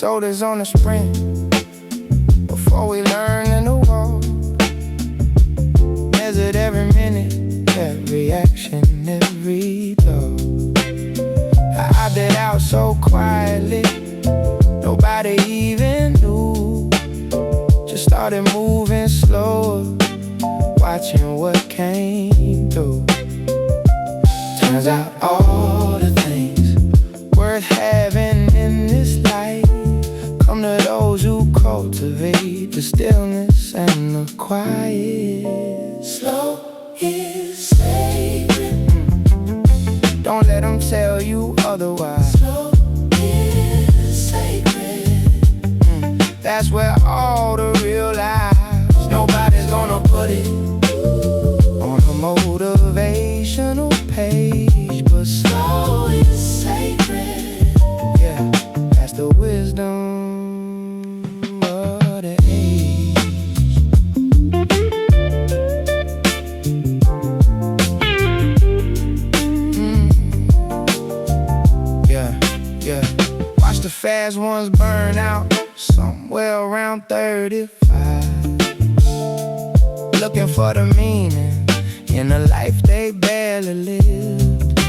shoulders on the sprint before we learn to walk. Measured every minute, every action, every thought. I opted out so quietly, nobody even knew. Just started moving slower, watching what came through. Turns out all the things worth having in this life come to those who cultivate the stillness and the quiet. Slow is sacred. Don't let them tell you otherwise. Slow is sacred. That's where all the real lives. Nobody's gonna put it on a motivational page, but slow is sacred. Yeah, that's the wisdom of the age. Yeah. Watch the fast ones burn out somewhere around 35, looking for the meaning in a life they barely lived.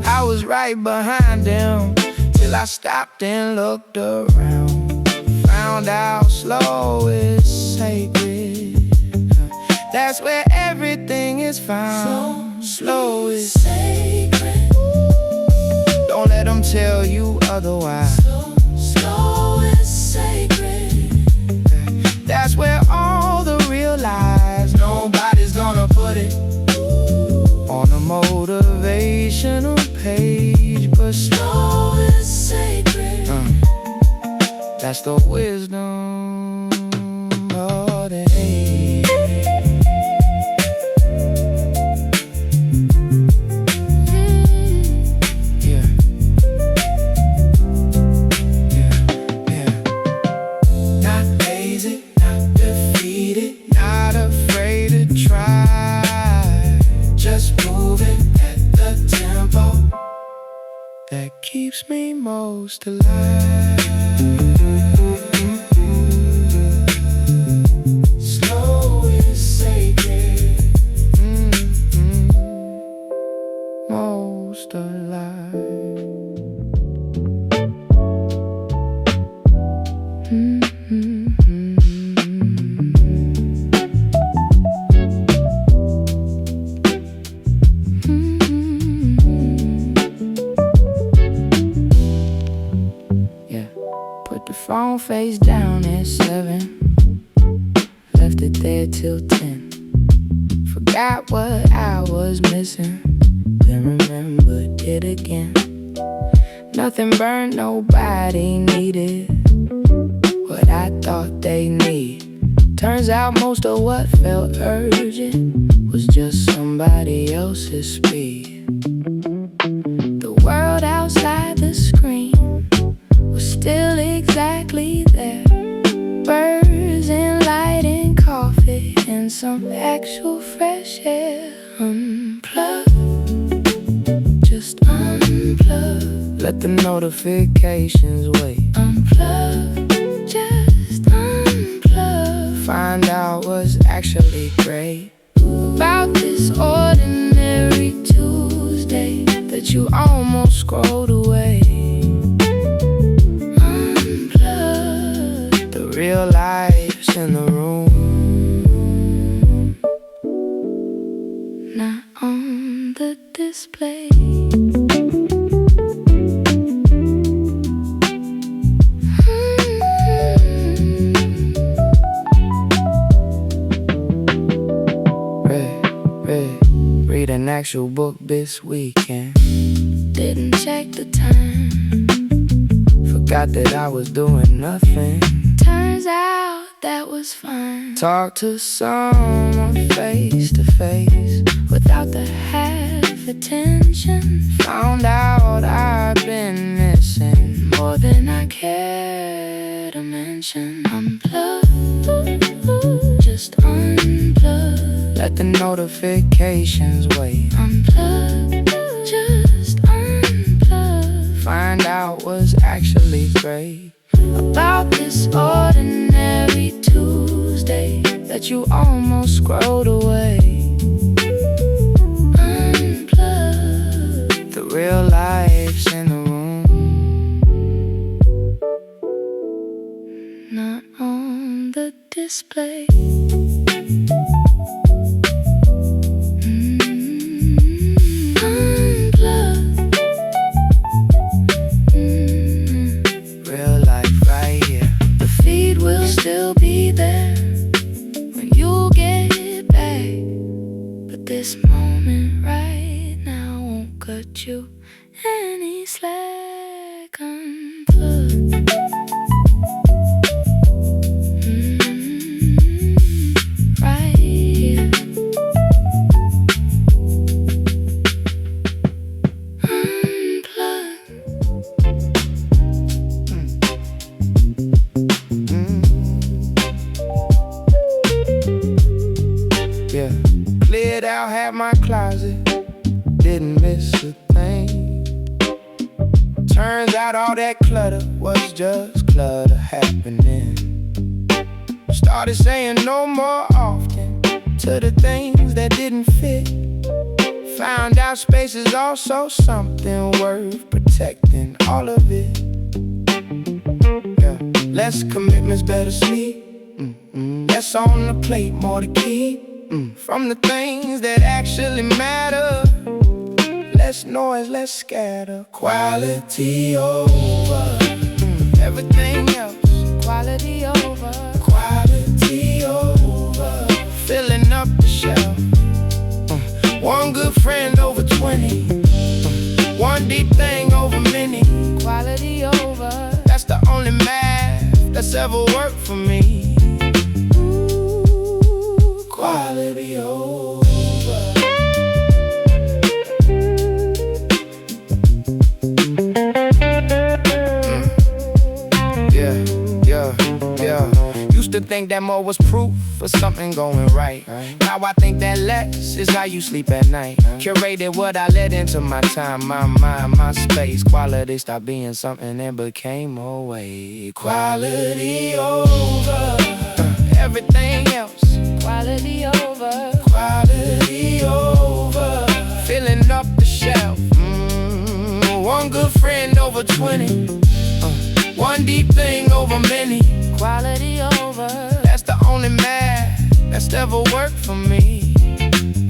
I was right behind them till I stopped and looked around. Found out slow is sacred. That's where everything is found. Slow is sacred. Don't let them tell you otherwise. Slow is sacred. That's where all the real lies. Nobody's gonna put it on a motivational page, but slow is sacred. That's the wisdom of the age. Not lazy, not defeated, not afraid to try. Just moving at the tempo that keeps me most alive. Slow is sacred. Most alive. Put the phone face down at 7, left it there till 10. Forgot what I was missing, then remembered it again. Nothing burned, nobody needed what I thought they need. Turns out most of what felt urgent was just somebody else's speed. The world outside the screen was still exactly there. Birds and light and coffee and some actual fresh air. Unplug, just unplug. Let the notifications wait. Unplug, just unplug. Find out what's actually great about this ordinary Tuesday that you almost scrolled away. Real life's in the room, not on the display. Read an actual book this weekend. Didn't check the time, forgot that I was doing nothing. Turns out that was fine. Talk to someone face to face without the half attention. Found out I've been missing more than I care to mention. Unplug, just unplug. Let the notifications wait. Unplug, just unplug. Find out what's actually great about this ordinary Tuesday that you almost scrolled away. Unplug. The real life's in the room, not on the display. Still be there when you get back, but this moment right now won't cut you any slack. Unplug. Right here. Cleared out half my closet, didn't miss a thing. Turns out all that clutter was just clutter happening. Started saying no more often to the things that didn't fit. Found out space is also something worth protecting, all of it. Yeah. Less commitments, better sleep. Less on the plate, more to keep. From the things that actually matter. Less noise, less scatter. Quality over everything else. Quality over. Quality over. Filling up the shelf. One good friend over 20. One deep thing over many. Quality over. That's the only math that's ever worked for me. Quality over. Yeah. Used to think that more was proof of something going right. Now I think that less is how you sleep at night. Curated what I let into my time, my mind, my space. Quality stopped being something and became a way. Quality over everything else. Quality over. Quality over. Filling up the shelf. One good friend over 20. One deep thing over many. Quality over. That's the only math that's ever worked for me.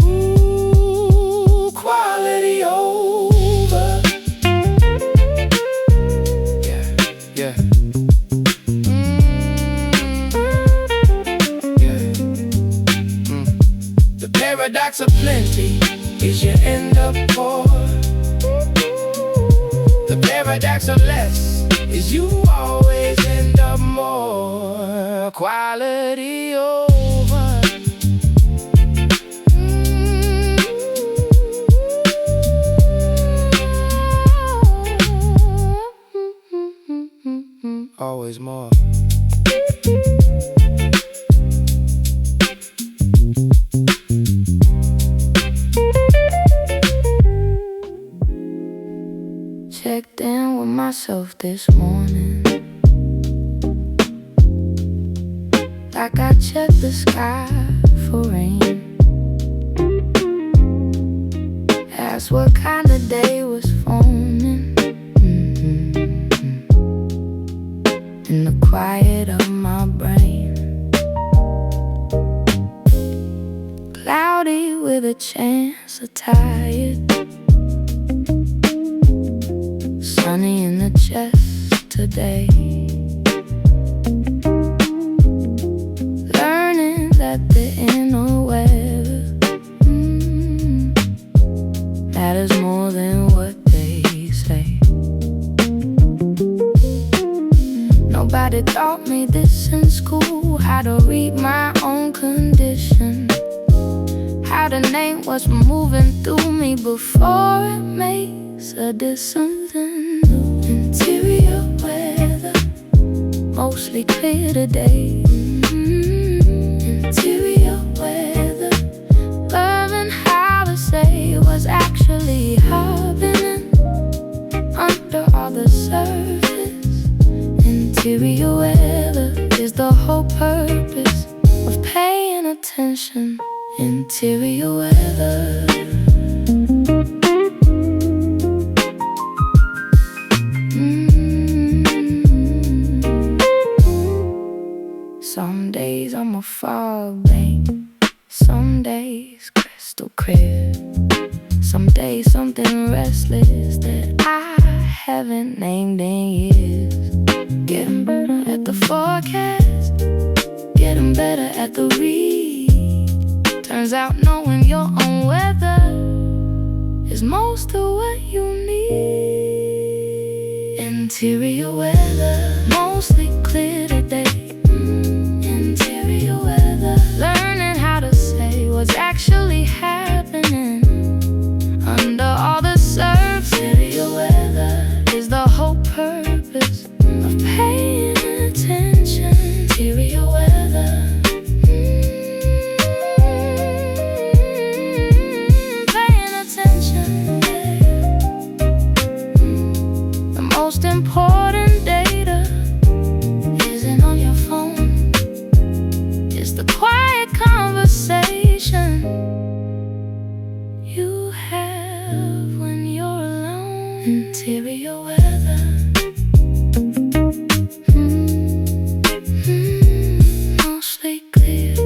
Ooh, quality over. Yeah. The paradox of plenty is you end up poor. The paradox of less is you always end up more. Quality over. Always more. Checked in with myself this morning, like I checked the sky for rain. Asked what kind of day was forming. In the quiet of my brain, cloudy with a chance of tired. Sunny in the chest today. Learning that the inner weather matters more than what they say. Nobody taught me this in school, how to read my own condition, how to name what's moving through me before it makes a dissonance. Interior weather, mostly clear today. Interior weather, learning how to say what's actually happening under all the surface. Interior Interior weather. Some days I'm a fog bank, some days crystal clear, some days something restless that I haven't named in years. Getting better at the forecast, getting better at the read. Turns out knowing your own weather is most of what you need. Interior weather, mostly clear today. Interior weather, learning how to say what's actually happening under all the surface. Interior weather is the whole purpose of paying attention. Interior weather, paying attention. The most important data isn't on your phone, it's the quiet conversation you have when you're alone. Interior weather, mostly clear.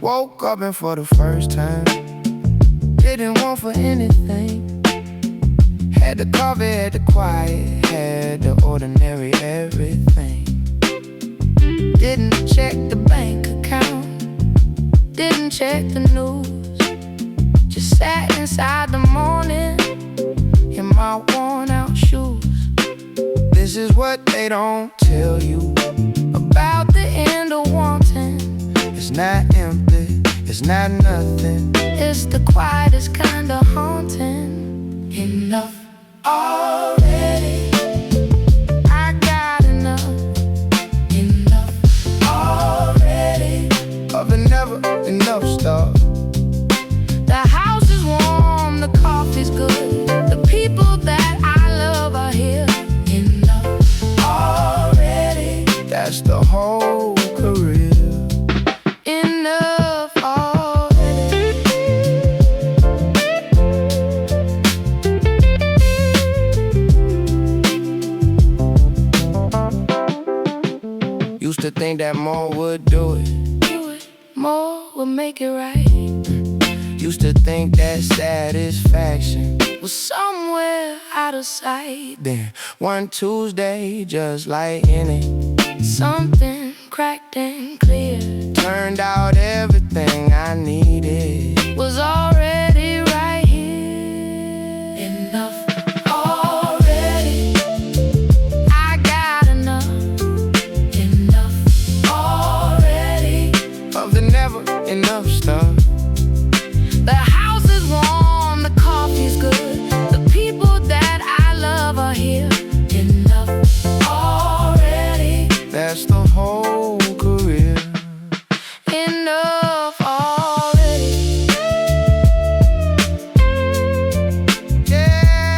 Woke up and for the first time didn't want for anything. Had the coffee, had the quiet, had the ordinary everything. Didn't check the bank account, didn't check the news. Just sat inside the morning in my worn out shoes. This is what they don't tell you about the end of wanting. It's not empty, it's not nothing, it's the quietest kind of haunting. Enough already, I got enough. Enough already of the never enough stuff. The house is warm, the coffee's good, the people that I love are here. Enough already, that's the whole career. Enough already. Used to think that more would do it, more would make it right. Used to think that satisfaction was somewhere out of sight. Then one Tuesday, just like any, something cracked and clear. Turned out everything I needed was already right here. Enough already, I got enough. Enough already of the never enough stuff. The house is warm, the coffee's good, the people that I love are here. Enough already, that's the whole career. Enough already. Yeah.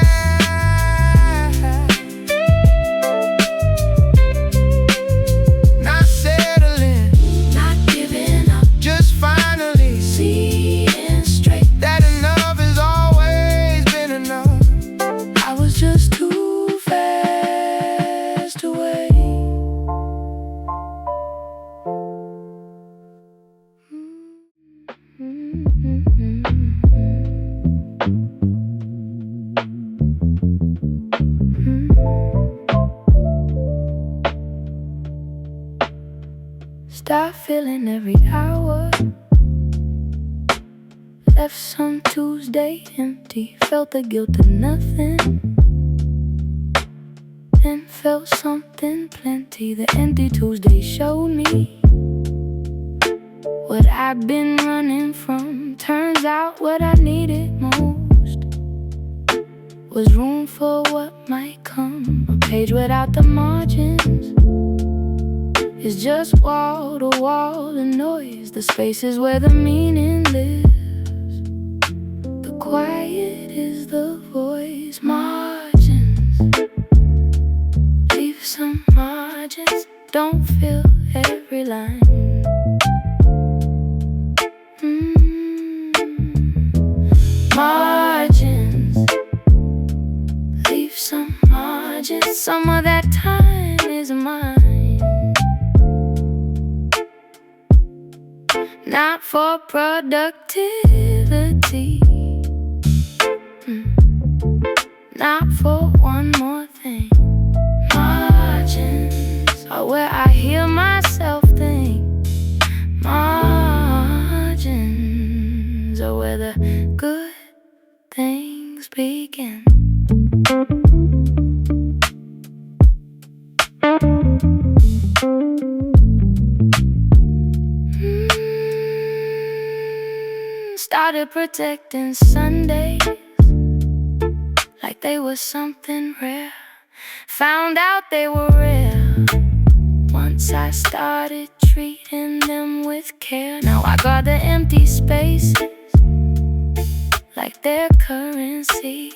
Not settling, not giving up, just finally seeing straight that enough has always been enough. I was just too fast to wait. Start feeling every hour. Left some Tuesday empty, felt the guilt of nothing. Then felt something plenty. The empty Tuesday showed me I've been running from. Turns out what I needed most was room for what might come. A page without the margins is just wall to wall and noise. The spaces where the meaning lives. The quiet is the voice. Margins, leave some margins. Don't fill every line. Margins, leave some margins. Some of that time is mine, not for productivity, not for one more thing. Margins are where I hear myself think. Margins are where the good things begin. Started protecting Sundays like they were something rare. Found out they were rare once I started treating them with care. Now I guard the empty spaces like their currency,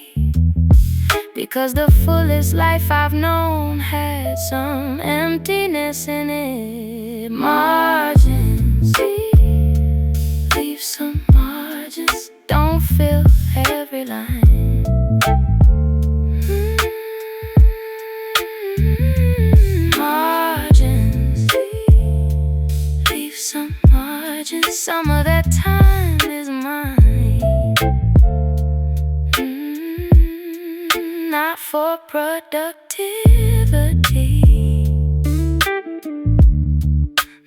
because the fullest life I've known had some emptiness in it. Margins, leave some margins. Don't fill every line. Margins, leave some margins. Some of that time is mine, not for productivity,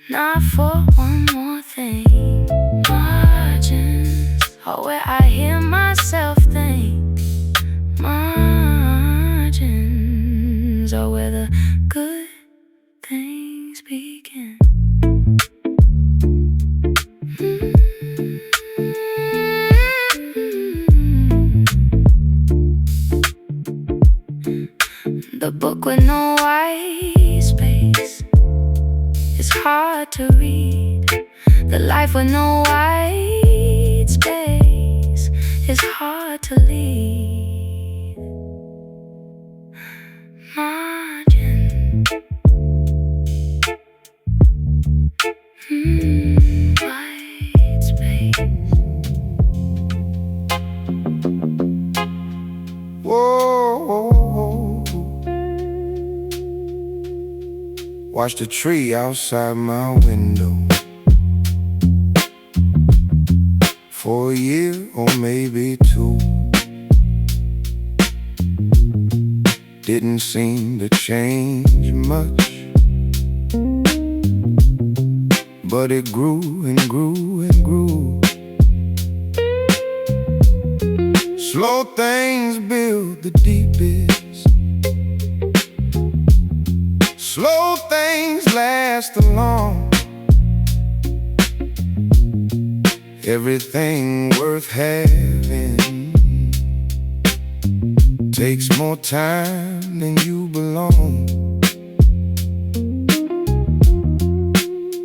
not for one more thing. Margins are where I hear myself think. Margins are where the good things begin. The book with no white space is hard to read. The life with no white space is hard to lead. Margin, white space. Whoa. Watch the tree outside my window for a year or maybe two. Didn't seem to change much, but it grew and grew and grew. Slow things build the deepest. Slow things last long. Everything worth having takes more time than you belong.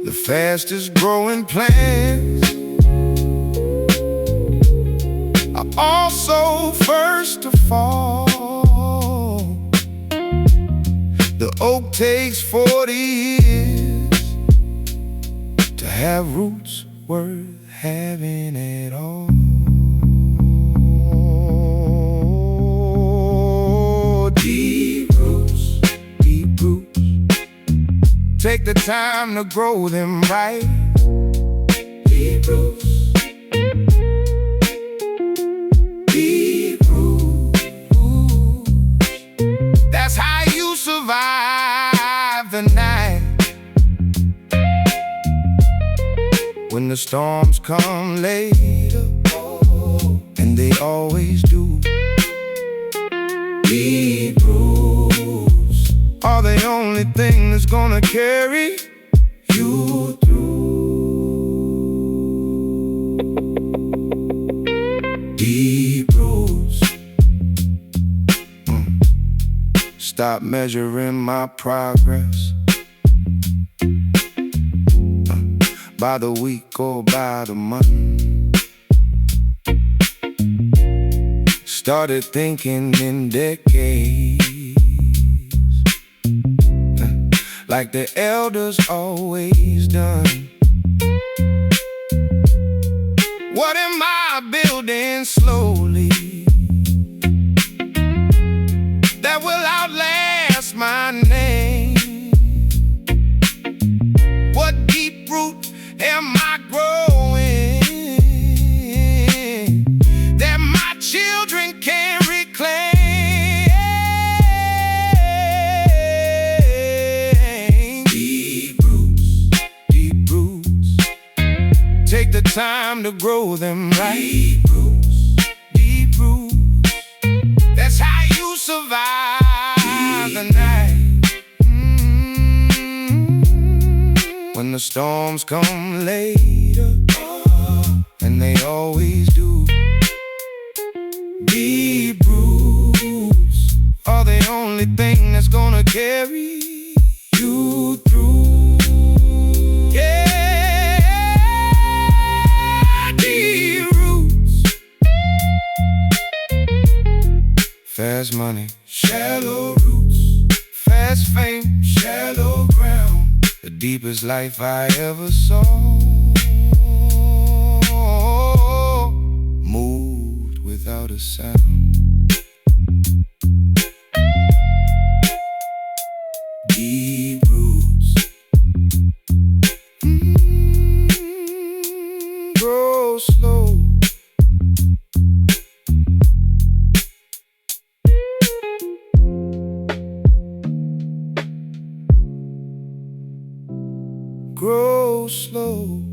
The fastest growing plants are also first to fall. The oak takes 40 years to have roots worth having at all. Deep roots, deep roots. Take the time to grow them right. Deep roots, deep roots. That's how you survive the night when the storms come later, and they always do. Deep roots are the only thing that's gonna carry you through. stop measuring my progress by the week or by the month. Started thinking in decades, like the elders always done. What am I building slowly that will outlast my name? What deep root am I growing that my children can reclaim? Deep roots, deep roots. Take the time to grow them right. Deep roots, deep roots. That's how you survive the night. When the storms come later, and they always do, deep roots are the only thing that's gonna carry you through. Yeah, deep roots. Fast money, shallow roots. Fast fame, shallow ground. The deepest life I ever saw moved without a sound. Deep roots. Grow slow. Grow slow.